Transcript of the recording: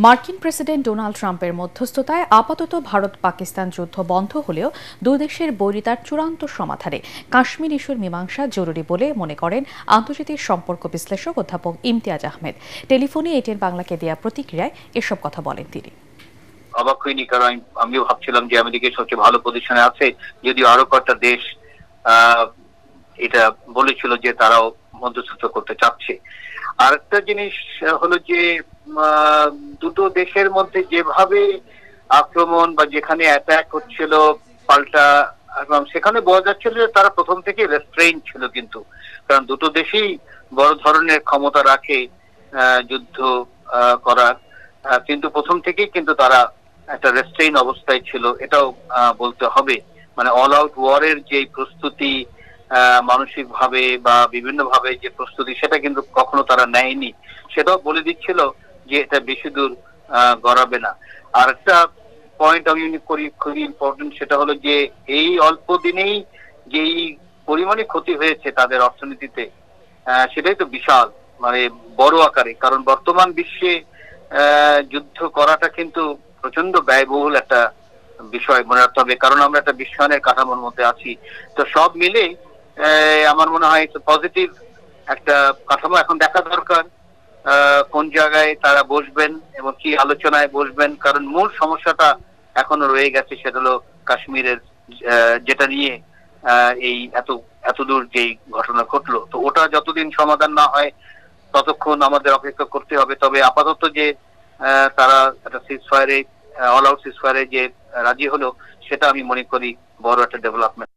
মার্কিন president Donald ট্রাম্পের মধ্যস্থতায় আপাতত ভারত পাকিস্তান যুদ্ধ বন্ধ হলেও দুই দেশের বৈরিতার চূড়ান্ত সমাধানে কাশ্মীর ইস্যুর মীমাংসা জরুরি বলে মনে করেন আন্তর্জাতিক সম্পর্ক বিশ্লেষক অধ্যাপক ইমতিয়াজ আহমেদ। টেলিফোনে এটিএন বাংলাকে দেয়া প্রতিক্রিয়ায় এসব কথা বলেন তিনি। অবাক হইনি, কারণ আমিও ভাবছিলাম যে আমেরিকা সবচেয়ে ভালো পজিশনে আছে, যদিও আরো কয়েকটা দেশ এটা বলেছিল যে তারাও মধ্যস্থতা করতে চাচ্ছে। আর একটা জিনিস হলো যে দুটো দেশের মধ্যে যেভাবে আক্রমণ বা যেখানে অ্যাটাক হচ্ছিল পাল্টা, এবং সেখানে বোঝা যাচ্ছিল যে তারা প্রথম থেকে রেস্ট্রেইন ছিল, কিন্তু কারণ দুটো দেশই বড় ধরনের ক্ষমতা রাখে যুদ্ধ করার, কিন্তু প্রথম থেকেই কিন্তু তারা একটা রেস্ট্রেইন অবস্থায় ছিল, এটাও বলতে হবে। মানে অল আউট ওয়ারের যে প্রস্তুতি মানসিক ভাবে বা বিভিন্ন ভাবে যে প্রস্তুতি, সেটা কিন্তু কখনো তারা নেয়নি, সেটাও বলে দিচ্ছিল যে এটা বেশি দূর গড়াবে না। আর একটা পয়েন্ট আমি করি খুবই ইম্পর্টেন্ট, সেটা হলো যে এই অল্প দিনেই যেই পরিমাণে ক্ষতি হয়েছে তাদের অর্থনীতিতে, সেটাই তো বিশাল, মানে বড় আকারে। কারণ বর্তমান বিশ্বে যুদ্ধ করাটা কিন্তু প্রচন্ড ব্যয়বহুল একটা বিষয় মনে রাখতে হবে, কারণ আমরা একটা বিশ্বায়নের কাঠামোর মধ্যে আছি। তো সব মিলে আমার মনে হয় পজিটিভ একটা কাঠামো। এখন দেখা দরকার কোন জায়গায় তারা বসবেন এবং কি আলোচনায় বসবেন, কারণ মূল সমস্যাটা এখনো রয়ে গেছে, সেটা হলো কাশ্মীরের, যেটা নিয়ে এই এতদূর যেই ঘটনা ঘটলো। তো ওটা যতদিন সমাধান না হয় ততক্ষণ আমাদের অপেক্ষা করতে হবে। তবে আপাতত যে তারা একটা সিজফায়ারে, অল আউট সিজফায়ারে যে রাজি হলো, সেটা আমি মনে করি বড় একটা ডেভেলপমেন্ট।